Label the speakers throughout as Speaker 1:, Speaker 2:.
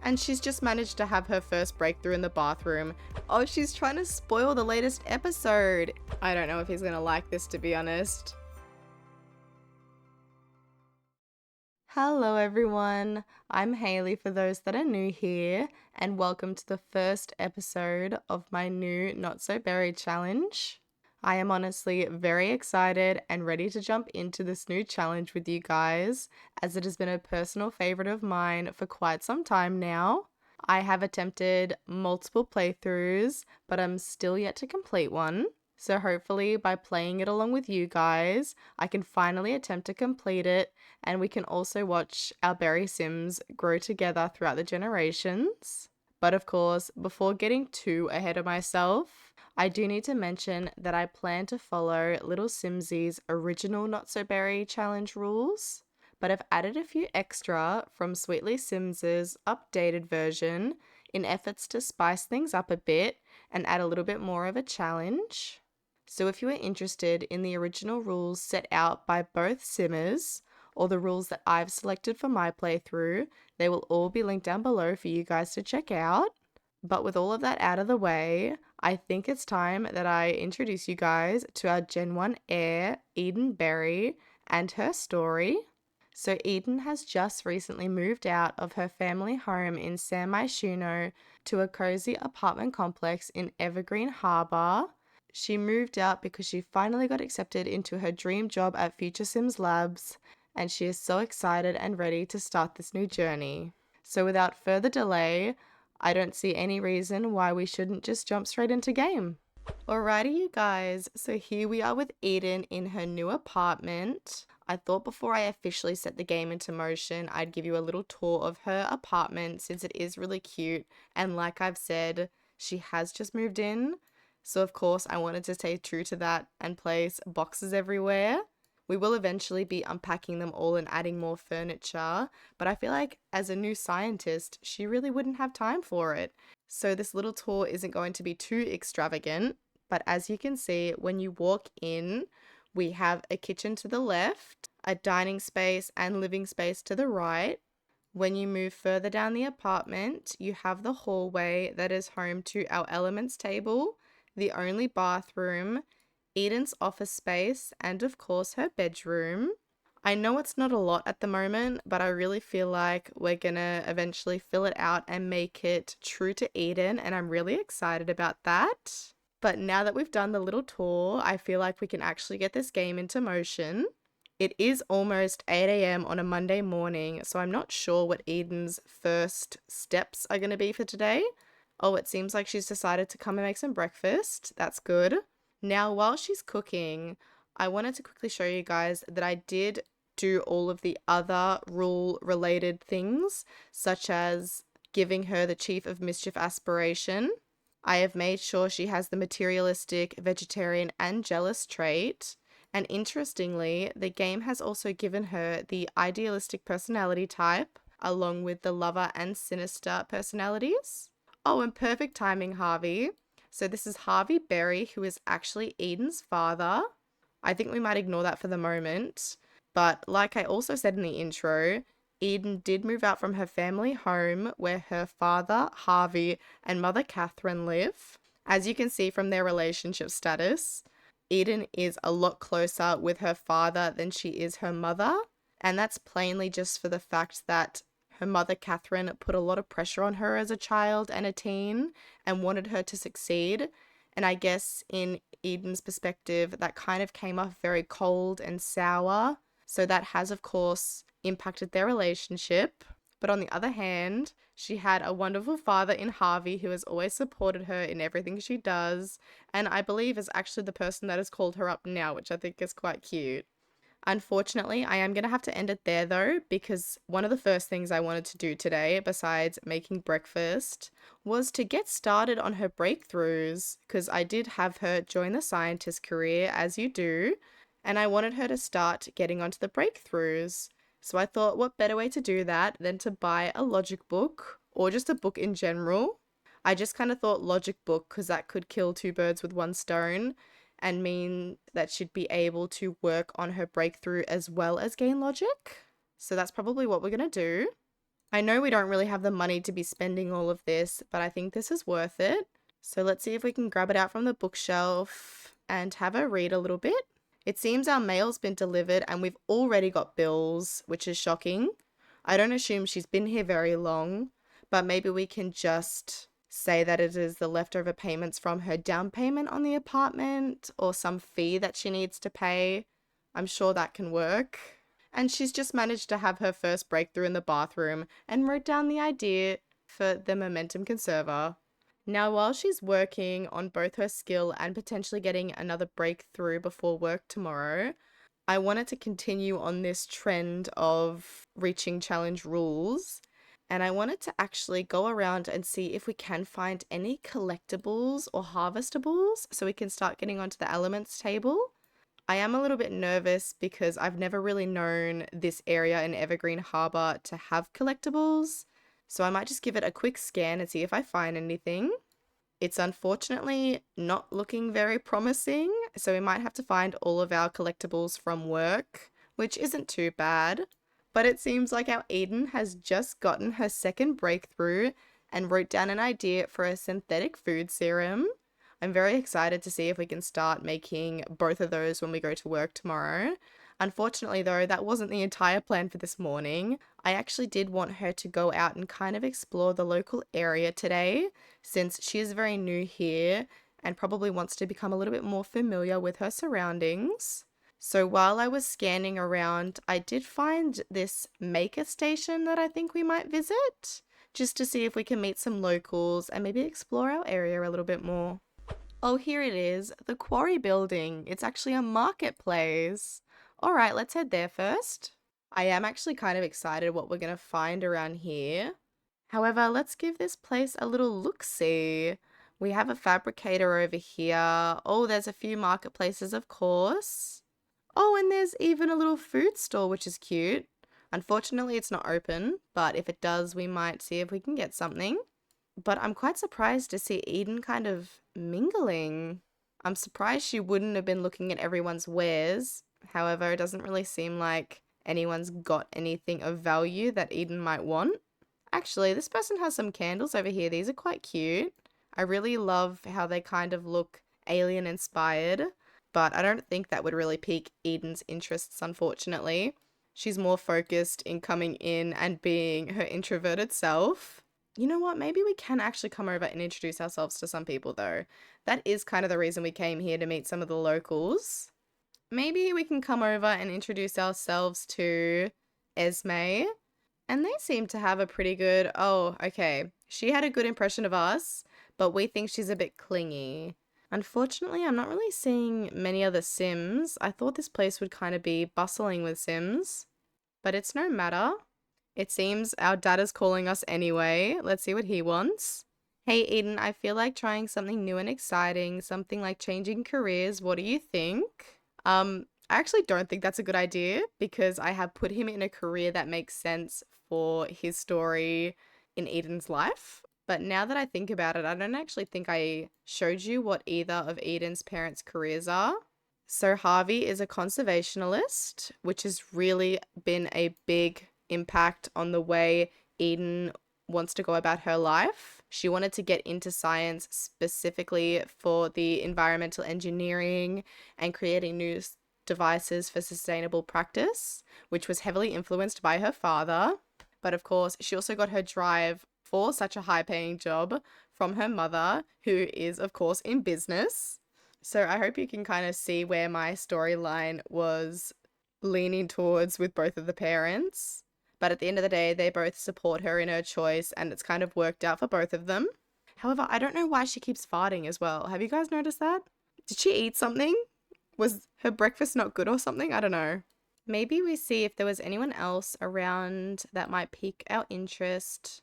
Speaker 1: And she's just managed to have her first breakthrough in the bathroom. Oh, she's trying to spoil the latest episode. I don't know if he's gonna like this, to be honest. Hello everyone, I'm Hayley for those that are new here, and welcome to the first episode of my new Not So Buried challenge. I am honestly very excited and ready to jump into this new challenge with you guys, as it has been a personal favourite of mine for quite some time now. I have attempted multiple playthroughs, but I'm still yet to complete one. So hopefully by playing it along with you guys, I can finally attempt to complete it, and we can also watch our berry sims grow together throughout the generations. But of course, before getting too ahead of myself, I do need to mention that I plan to follow Little Simsy's original Not So Berry challenge rules, but I've added a few extra from Sweetly Sims's updated version in efforts to spice things up a bit and add a little bit more of a challenge. So if you are interested in the original rules set out by both simmers, or the rules that I've selected for my playthrough, they will all be linked down below for you guys to check out. But with all of that out of the way, I think it's time that I introduce you guys to our Gen 1 heir, Eden Berry, and her story. So Eden has just recently moved out of her family home in San Myshuno to a cozy apartment complex in Evergreen Harbour. She moved out because she finally got accepted into her dream job at Future Sims Labs, and she is so excited and ready to start this new journey. So without further delay, I don't see any reason why we shouldn't just jump straight into game. Alrighty, you guys, so here we are with Eden in her new apartment. I thought before I officially set the game into motion, I'd give you a little tour of her apartment since it is really cute, and like I've said, she has just moved in. So of course I wanted to stay true to that and place boxes everywhere. We will eventually be unpacking them all and adding more furniture, but I feel like as a new scientist, she really wouldn't have time for it. So this little tour isn't going to be too extravagant, but as you can see, when you walk in, we have a kitchen to the left, a dining space and living space to the right. When you move further down the apartment, you have the hallway that is home to our elements table, the only bathroom, Eden's office space, and of course her bedroom. I know it's not a lot at the moment, but I really feel like we're gonna eventually fill it out and make it true to Eden, and I'm really excited about that. But now that we've done the little tour, I feel like we can actually get this game into motion. It is almost 8 a.m. on a Monday morning, so I'm not sure what Eden's first steps are gonna be for today. Oh, it seems like she's decided to come and make some breakfast. That's good. Now, while she's cooking, I wanted to quickly show you guys that I did do all of the other rule-related things, such as giving her the Chief of Mischief Aspiration. I have made sure she has the materialistic, vegetarian, and jealous trait. And interestingly, the game has also given her the idealistic personality type, along with the lover and sinister personalities. Oh, and perfect timing, Harvey. So this is Harvey Berry, who is actually Eden's father. I think we might ignore that for the moment. But like I also said in the intro, Eden did move out from her family home where her father, Harvey, and mother, Catherine, live. As you can see from their relationship status, Eden is a lot closer with her father than she is her mother. And that's plainly just for the fact that her mother, Catherine, put a lot of pressure on her as a child and a teen and wanted her to succeed. And I guess in Eden's perspective, that kind of came off very cold and sour. So that has, of course, impacted their relationship. But on the other hand, she had a wonderful father in Harvey who has always supported her in everything she does. And I believe is actually the person that has called her up now, which I think is quite cute. Unfortunately, I am going to have to end it there though, because one of the first things I wanted to do today, besides making breakfast, was to get started on her breakthroughs, because I did have her join the scientist career, as you do, and I wanted her to start getting onto the breakthroughs. So I thought, what better way to do that than to buy a logic book, or just a book in general. I just kind of thought logic book, because that could kill two birds with one stone, and mean that she'd be able to work on her breakthrough as well as gain logic. So that's probably what we're going to do. I know we don't really have the money to be spending all of this, but I think this is worth it. So let's see if we can grab it out from the bookshelf and have a read a little bit. It seems our mail's been delivered and we've already got bills, which is shocking. I don't assume she's been here very long, but maybe we can just say that it is the leftover payments from her down payment on the apartment or some fee that she needs to pay. I'm sure that can work. And she's just managed to have her first breakthrough in the bathroom and wrote down the idea for the momentum conserver. Now, while she's working on both her skill and potentially getting another breakthrough before work tomorrow, I wanted to continue on this trend of reaching challenge rules. And I wanted to actually go around and see if we can find any collectibles or harvestables so we can start getting onto the elements table. I am a little bit nervous because I've never really known this area in Evergreen Harbour to have collectibles. So I might just give it a quick scan and see if I find anything. It's unfortunately not looking very promising, so we might have to find all of our collectibles from work, which isn't too bad. But it seems like our Eden has just gotten her second breakthrough and wrote down an idea for a synthetic food serum. I'm very excited to see if we can start making both of those when we go to work tomorrow. Unfortunately, though, that wasn't the entire plan for this morning. I actually did want her to go out and kind of explore the local area today, since she is very new here and probably wants to become a little bit more familiar with her surroundings. So while I was scanning around, I did find this maker station that I think we might visit, just to see if we can meet some locals and maybe explore our area a little bit more. Oh, here it is, the quarry building. It's actually a marketplace. All right, let's head there first. I am actually kind of excited what we're going to find around here. However, let's give this place a little look-see. We have a fabricator over here. Oh, there's a few marketplaces, of course. Oh, and there's even a little food store, which is cute. Unfortunately, it's not open, but if it does, we might see if we can get something. But I'm quite surprised to see Eden kind of mingling. I'm surprised she wouldn't have been looking at everyone's wares. However, it doesn't really seem like anyone's got anything of value that Eden might want. Actually, this person has some candles over here. These are quite cute. I really love how they kind of look alien inspired, but I don't think that would really pique Eden's interests, unfortunately. She's more focused in coming in and being her introverted self. You know what? Maybe we can actually come over and introduce ourselves to some people, though. That is kind of the reason we came here, to meet some of the locals. Maybe we can come over and introduce ourselves to Esme. And they seem to have a pretty good, oh, okay. She had a good impression of us, but we think she's a bit clingy. Unfortunately, I'm not really seeing many other Sims. I thought this place would kind of be bustling with Sims, but it's no matter. It seems our dad is calling us anyway. Let's see what he wants. Hey, Eden, I feel like trying something new and exciting, something like changing careers. What do you think? I actually don't think that's a good idea because I have put him in a career that makes sense for his story in Eden's life. But now that I think about it, I don't actually think I showed you what either of Eden's parents' careers are. So Harvey is a conservationalist, which has really been a big impact on the way Eden wants to go about her life. She wanted to get into science specifically for the environmental engineering and creating new devices for sustainable practice, which was heavily influenced by her father. But of course, she also got her drive for such a high paying job from her mother, who is, of course, in business. So I hope you can kind of see where my storyline was leaning towards with both of the parents. But at the end of the day, they both support her in her choice, and it's kind of worked out for both of them. However, I don't know why she keeps farting as well. Have you guys noticed that? Did she eat something? Was her breakfast not good or something? I don't know. Maybe we see if there was anyone else around that might pique our interest.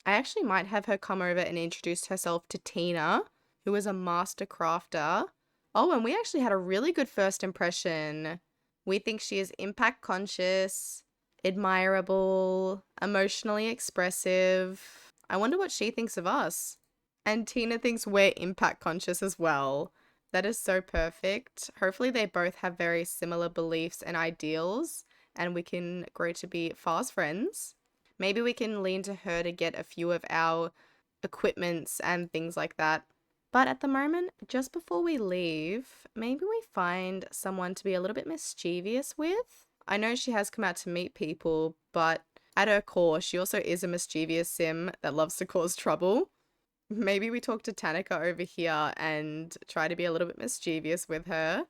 Speaker 1: I actually might have her come over and introduce herself to Tina, who is a master crafter. Oh, and we actually had a really good first impression. We think she is impact conscious, admirable, emotionally expressive. I wonder what she thinks of us. And Tina thinks we're impact conscious as well. That is so perfect. Hopefully they both have very similar beliefs and ideals, and we can grow to be fast friends. Maybe we can lean to her to get a few of our equipments and things like that. But at the moment, just before we leave, maybe we find someone to be a little bit mischievous with. I know she has come out to meet people, but at her core, she also is a mischievous sim that loves to cause trouble. Maybe we talk to Tanika over here and try to be a little bit mischievous with her.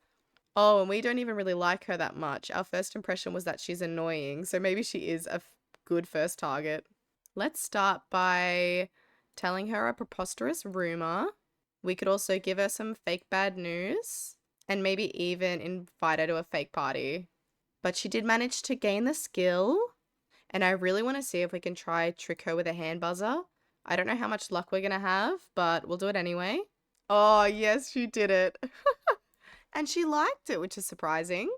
Speaker 1: Oh, and we don't even really like her that much. Our first impression was that she's annoying, so maybe she is a good first target. Let's start by telling her a preposterous rumor. We could also give her some fake bad news and maybe even invite her to a fake party. But she did manage to gain the skill, and I really want to see if we can try trick her with a hand buzzer. I don't know how much luck we're going to have, but we'll do it anyway. Oh, yes, she did it. And she liked it, which is surprising.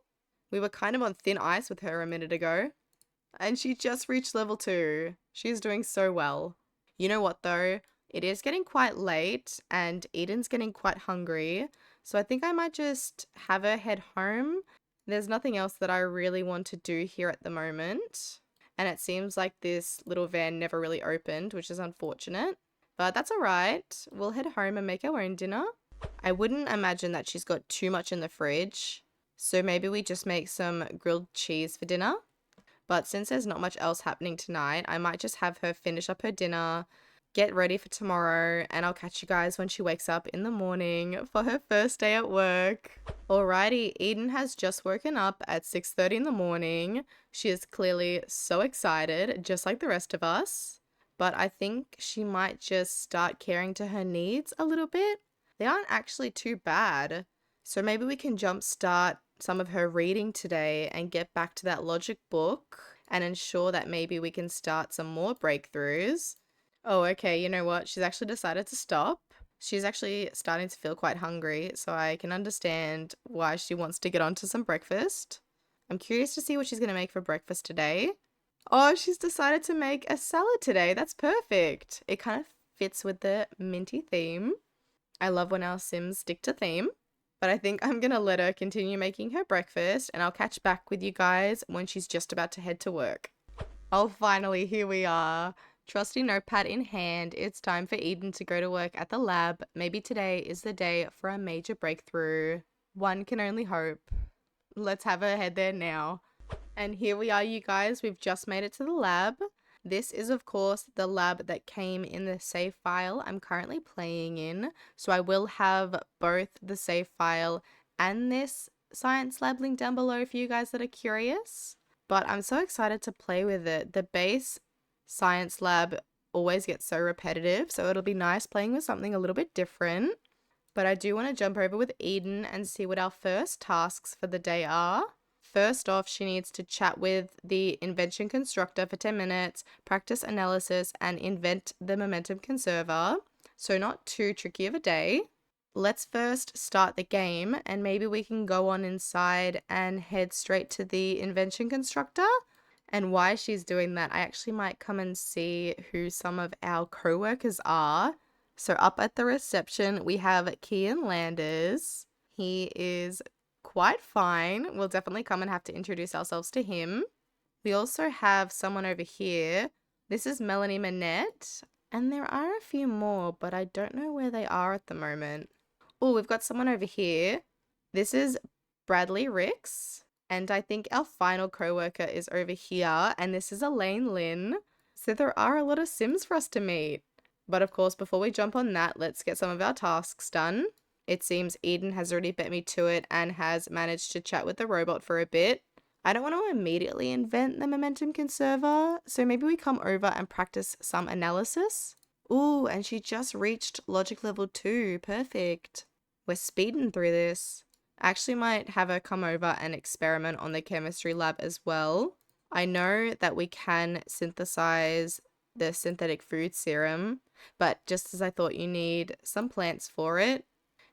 Speaker 1: We were kind of on thin ice with her a minute ago. And she just reached level 2. She's doing so well. You know what though? It is getting quite late and Eden's getting quite hungry. So I think I might just have her head home. There's nothing else that I really want to do here at the moment. And it seems like this little van never really opened, which is unfortunate. But that's alright. We'll head home and make our own dinner. I wouldn't imagine that she's got too much in the fridge. So maybe we just make some grilled cheese for dinner. But since there's not much else happening tonight, I might just have her finish up her dinner, get ready for tomorrow, and I'll catch you guys when she wakes up in the morning for her first day at work. Alrighty, Eden has just woken up at 6:30 in the morning. She is clearly so excited, just like the rest of us. But I think she might just start caring to her needs a little bit. They aren't actually too bad. So maybe we can jumpstart some of her reading today and get back to that logic book and ensure that maybe we can start some more breakthroughs. Oh, okay, you know what? She's actually decided to stop. She's actually starting to feel quite hungry, so I can understand why she wants to get onto some breakfast. I'm curious to see what she's going to make for breakfast today. Oh, she's decided to make a salad today. That's perfect. It kind of fits with the minty theme. I love when our Sims stick to theme. But I think I'm going to let her continue making her breakfast and I'll catch back with you guys when she's just about to head to work. Oh, finally, here we are. Trusty notepad in hand, it's time for Eden to go to work at the lab. Maybe today is the day for a major breakthrough. One can only hope. Let's have her head there now. And here we are, you guys. We've just made it to the lab. This is, of course, the lab that came in the save file I'm currently playing in. So I will have both the save file and this science lab link down below for you guys that are curious. But I'm so excited to play with it. The base science lab always gets so repetitive, so it'll be nice playing with something a little bit different. But I do want to jump over with Eden and see what our first tasks for the day are. First off, she needs to chat with the invention constructor for 10 minutes, practice analysis, and invent the momentum conserver. So not too tricky of a day. Let's first start the game and maybe we can go on inside and head straight to the invention constructor. And why she's doing that, I actually might come and see who some of our co-workers are. So up at the reception, we have Kian Landers. He is quite fine. We'll definitely come and have to introduce ourselves to him. We also have someone over here. This is Melanie Manette. And there are a few more, but I don't know where they are at the moment. Oh, we've got someone over here. This is Bradley Ricks. And I think our final co-worker is over here. And this is Elaine Lynn. So there are a lot of Sims for us to meet. But of course, before we jump on that, let's get some of our tasks done. It seems Eden has already bet me to it and has managed to chat with the robot for a bit. I don't want to immediately invent the momentum conserver, so maybe we come over and practice some analysis. Ooh, and she just reached logic level 2. Perfect. We're speeding through this. I actually might have her come over and experiment on the chemistry lab as well. I know that we can synthesize the synthetic food serum, but just as I thought, you need some plants for it.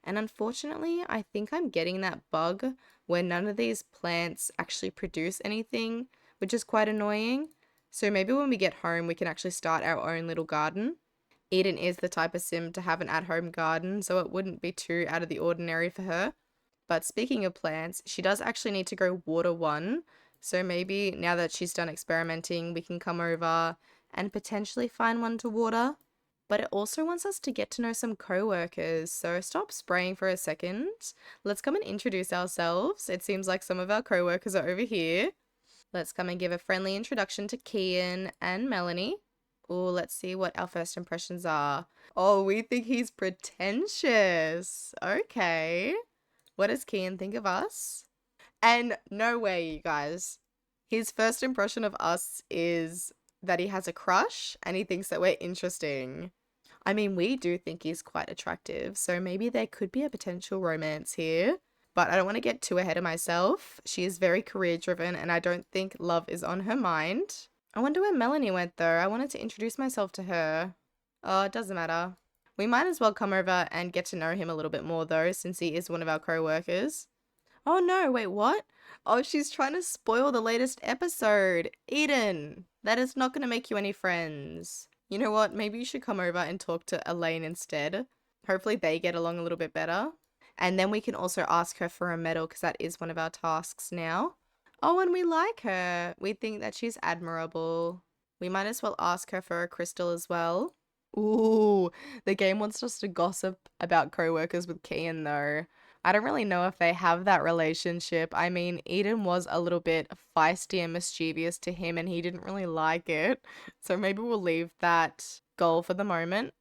Speaker 1: And unfortunately, I think I'm getting that bug where none of these plants actually produce anything, which is quite annoying. So maybe when we get home, we can actually start our own little garden. Eden is the type of sim to have an at-home garden, so it wouldn't be too out of the ordinary for her. But speaking of plants, she does actually need to go water one So maybe now that she's done experimenting, we can come over and potentially find one to water. But it also wants us to get to know some co-workers, so stop spraying for a second. Let's come and introduce ourselves. It seems like some of our co-workers are over here. Let's come and give a friendly introduction to Kian and Melanie. Oh, let's see what our first impressions are. Oh, we think he's pretentious. Okay. What does Kian think of us? And no way, you guys. His first impression of us is that he has a crush and he thinks that we're interesting. I mean, we do think he's quite attractive, so maybe there could be a potential romance here. But I don't want to get too ahead of myself. She is very career driven, and I don't think love is on her mind. I wonder where Melanie went though. I wanted to introduce myself to her. Oh, it doesn't matter. We might as well come over and get to know him a little bit more though, since he is one of our co-workers. Oh no, wait, what? Oh, she's trying to spoil the latest episode. Eden, that is not going to make you any friends. You know what? Maybe you should come over and talk to Elaine instead. Hopefully they get along a little bit better. And then we can also ask her for a medal because that is one of our tasks now. Oh, and we like her. We think that she's admirable. We might as well ask her for a crystal as well. Ooh, the game wants us to gossip about co-workers with Kian though. I don't really know if they have that relationship. I mean, Eden was a little bit feisty and mischievous to him and he didn't really like it. So maybe we'll leave that goal for the moment.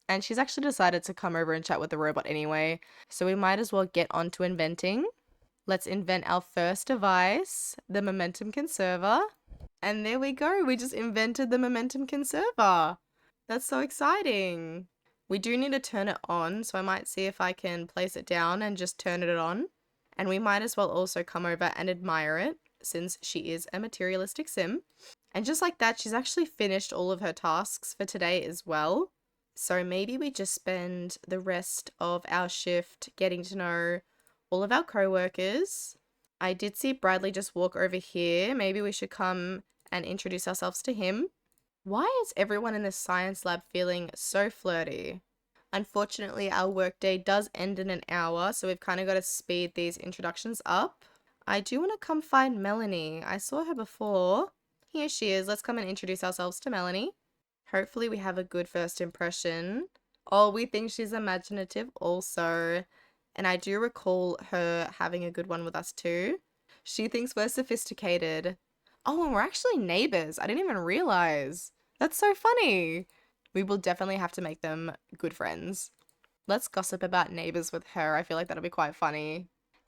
Speaker 1: And she's actually decided to come over and chat with the robot anyway. So we might as well get on to inventing. Let's invent our first device, the momentum conserver. And there we go. We just invented the momentum conserver. That's so exciting. We do need to turn it on, so I might see if I can place it down and just turn it on. And we might as well also come over and admire it, since she is a materialistic sim. And just like that, she's actually finished all of her tasks for today as well. So maybe we just spend the rest of our shift getting to know all of our co-workers. I did see Bradley just walk over here. Maybe we should come and introduce ourselves to him. Why is everyone in this science lab feeling so flirty? Unfortunately, our workday does end in an hour, so we've kind of got to speed these introductions up. I do want to come find Melanie. I saw her before. Here she is. Let's come and introduce ourselves to Melanie. Hopefully we have a good first impression. Oh, we think she's imaginative also. And I do recall her having a good one with us too. She thinks we're sophisticated. Oh, and we're actually neighbors. I didn't even realize. That's so funny. We will definitely have to make them good friends. Let's gossip about neighbors with her. I feel like that'll be quite funny.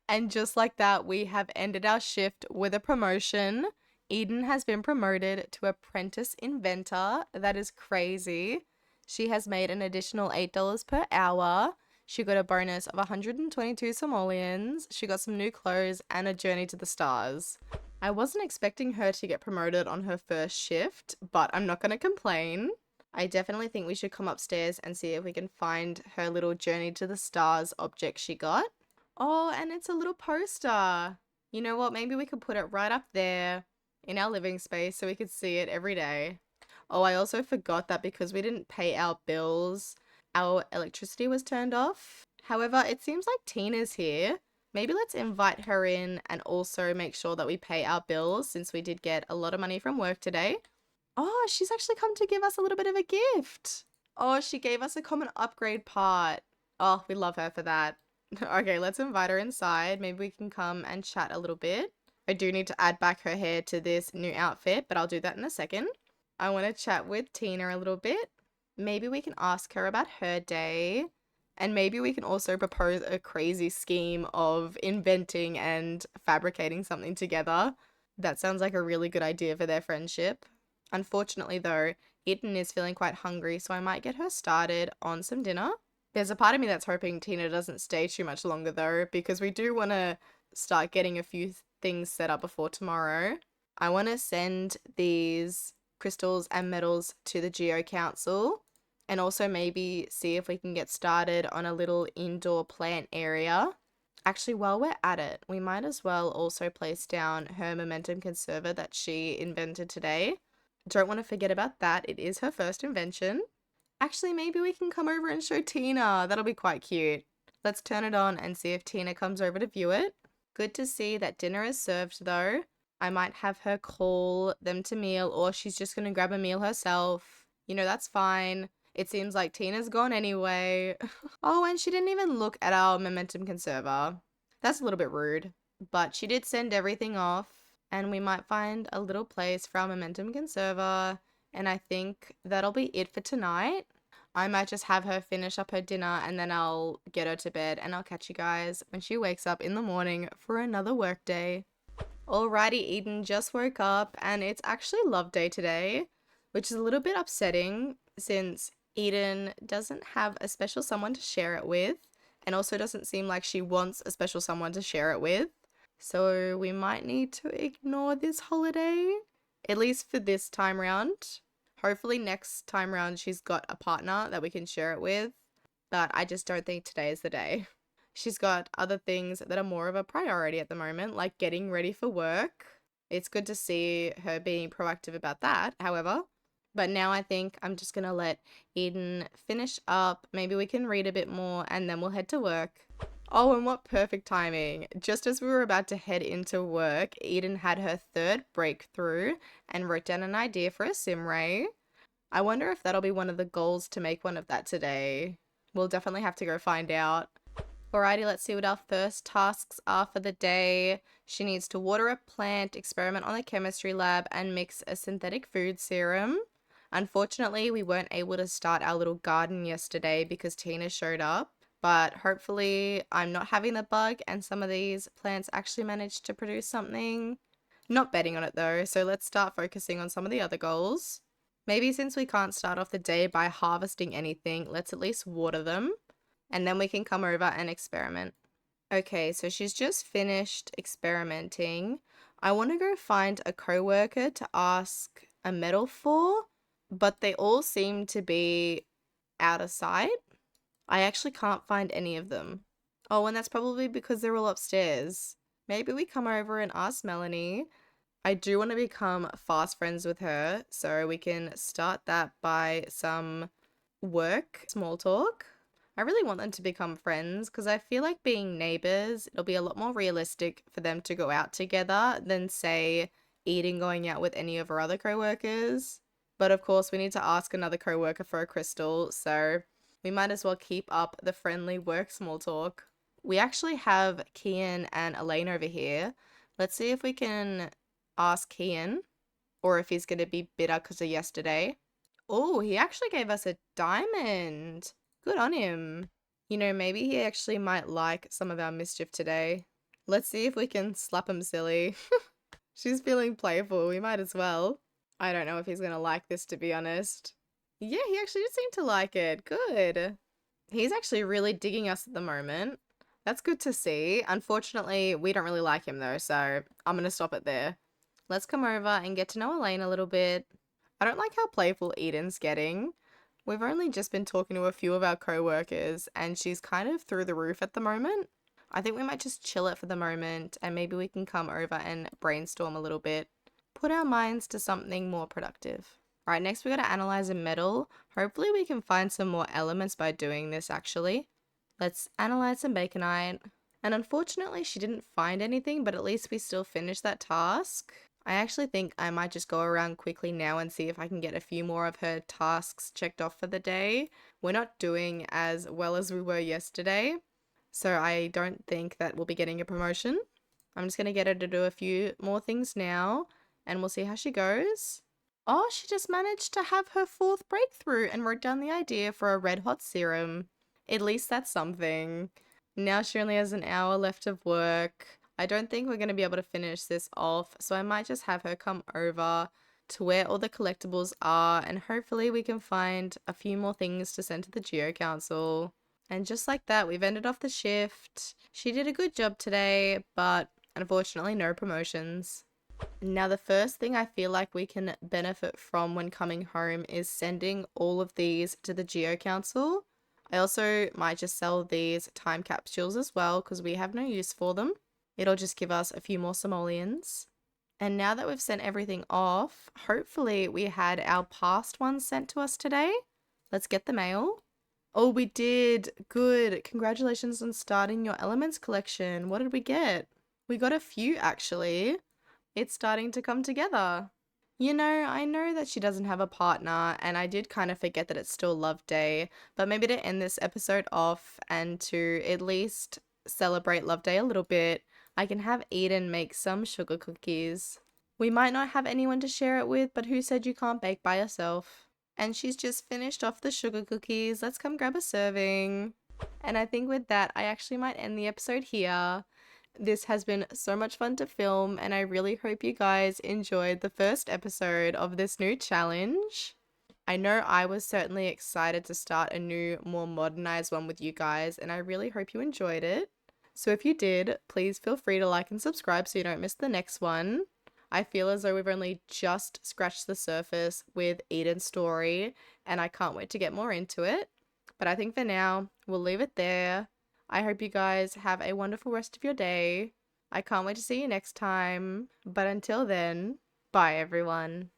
Speaker 1: And just like that, we have ended our shift with a promotion. Eden has been promoted to apprentice inventor. That is crazy. She has made an additional $8 per hour. She got a bonus of 122 simoleons. She got some new clothes and a journey to the stars. I wasn't expecting her to get promoted on her first shift, but I'm not going to complain. I definitely think we should come upstairs and see if we can find her little journey to the stars object she got. Oh, and it's a little poster. You know what? Maybe we could put it right up there in our living space so we could see it every day. Oh, I also forgot that because we didn't pay our bills, our electricity was turned off. However, it seems like Tina's here. Maybe let's invite her in and also make sure that we pay our bills since we did get a lot of money from work today. Oh, she's actually come to give us a little bit of a gift. Oh, she gave us a common upgrade part. Oh, we love her for that. Okay, let's invite her inside. Maybe we can come and chat a little bit. I do need to add back her hair to this new outfit, but I'll do that in a second. I want to chat with Tina a little bit. Maybe we can ask her about her day. And maybe we can also propose a crazy scheme of inventing and fabricating something together. That sounds like a really good idea for their friendship. Unfortunately, though, Eden is feeling quite hungry, so I might get her started on some dinner. There's a part of me that's hoping Tina doesn't stay too much longer, though, because we do want to start getting a few things set up before tomorrow. I want to send these crystals and metals to the Geo Council and also maybe see if we can get started on a little indoor plant area. Actually, while we're at it, we might as well also place down her momentum conserver that she invented today. Don't want to forget about that. It is her first invention. Actually, maybe we can come over and show Tina. That'll be quite cute. Let's turn it on and see if Tina comes over to view it. Good to see that dinner is served though. I might have her call them to meal, or she's just going to grab a meal herself. That's fine. It seems like Tina's gone anyway. Oh, and she didn't even look at our momentum conserver. That's a little bit rude, but she did send everything off, and we might find a little place for our momentum conserver. And I think that'll be it for tonight. I might just have her finish up her dinner and then I'll get her to bed, and I'll catch you guys when she wakes up in the morning for another work day. Alrighty, Eden just woke up and it's actually love day today, which is a little bit upsetting since Eden doesn't have a special someone to share it with, and also doesn't seem like she wants a special someone to share it with. So we might need to ignore this holiday, at least for this time round. Hopefully next time round she's got a partner that we can share it with, but I just don't think today is the day. She's got other things that are more of a priority at the moment, like getting ready for work. It's good to see her being proactive about that, however. But now I think I'm just going to let Eden finish up. Maybe we can read a bit more and then we'll head to work. Oh, and what perfect timing. Just as we were about to head into work, Eden had her third breakthrough and wrote down an idea for a sim ray. I wonder if that'll be one of the goals to make one of that today. We'll definitely have to go find out. Alrighty, let's see what our first tasks are for the day. She needs to water a plant, experiment on the chemistry lab, and mix a synthetic food serum. Unfortunately, we weren't able to start our little garden yesterday because Tina showed up, but hopefully I'm not having the bug and some of these plants actually managed to produce something. Not betting on it though, so let's start focusing on some of the other goals. Maybe since we can't start off the day by harvesting anything, let's at least water them, and then we can come over and experiment. Okay, so she's just finished experimenting. I want to go find a coworker to ask a medal for, but they all seem to be out of sight. I actually can't find any of them. Oh, and that's probably because they're all upstairs. Maybe we come over and ask Melanie. I do want to become fast friends with her, so we can start that by some work small talk. I really want them to become friends because I feel like being neighbors, it'll be a lot more realistic for them to go out together than, say, Eden going out with any of her other co-workers. But of course, we need to ask another co-worker for a crystal, so we might as well keep up the friendly work small talk. We actually have Kian and Elaine over here. Let's see if we can ask Kian, or if he's going to be bitter because of yesterday. Oh, he actually gave us a diamond. Good on him. Maybe he actually might like some of our mischief today. Let's see if we can slap him silly. She's feeling playful. We might as well. I don't know if he's going to like this, to be honest. Yeah, he actually did seem to like it. Good. He's actually really digging us at the moment. That's good to see. Unfortunately, we don't really like him though, so I'm going to stop it there. Let's come over and get to know Elaine a little bit. I don't like how playful Eden's getting. We've only just been talking to a few of our co-workers and she's kind of through the roof at the moment. I think we might just chill it for the moment and maybe we can come over and brainstorm a little bit. Put our minds to something more productive. All right, next we got to analyze a metal. Hopefully we can find some more elements by doing this actually. Let's analyze some baconite. And unfortunately she didn't find anything, but at least we still finished that task. I actually think I might just go around quickly now and see if I can get a few more of her tasks checked off for the day. We're not doing as well as we were yesterday, so I don't think that we'll be getting a promotion. I'm just going to get her to do a few more things now, and we'll see how she goes. Oh, she just managed to have her fourth breakthrough and wrote down the idea for a red hot serum. At least that's something. Now she only has an hour left of work. I don't think we're going to be able to finish this off, so I might just have her come over to where all the collectibles are, and hopefully we can find a few more things to send to the Geo Council. And just like that, we've ended off the shift. She did a good job today, but unfortunately no promotions. Now the first thing I feel like we can benefit from when coming home is sending all of these to the Geo Council. I also might just sell these time capsules as well because we have no use for them. It'll just give us a few more simoleons. And now that we've sent everything off, hopefully we had our past ones sent to us today. Let's get the mail. Oh, we did. Good. Congratulations on starting your elements collection. What did we get? We got a few actually. It's starting to come together. You know, I know that she doesn't have a partner, and I did kind of forget that it's still Love Day, but maybe to end this episode off and to at least celebrate Love Day a little bit, I can have Eden make some sugar cookies. We might not have anyone to share it with, but who said you can't bake by yourself? And she's just finished off the sugar cookies. Let's come grab a serving. And I think with that, I actually might end the episode here. This has been so much fun to film, and I really hope you guys enjoyed the first episode of this new challenge. I know I was certainly excited to start a new, more modernized one with you guys, and I really hope you enjoyed it. So if you did, please feel free to like and subscribe so you don't miss the next one. I feel as though we've only just scratched the surface with Eden's story, and I can't wait to get more into it. But I think for now, we'll leave it there. I hope you guys have a wonderful rest of your day. I can't wait to see you next time. But until then, bye everyone.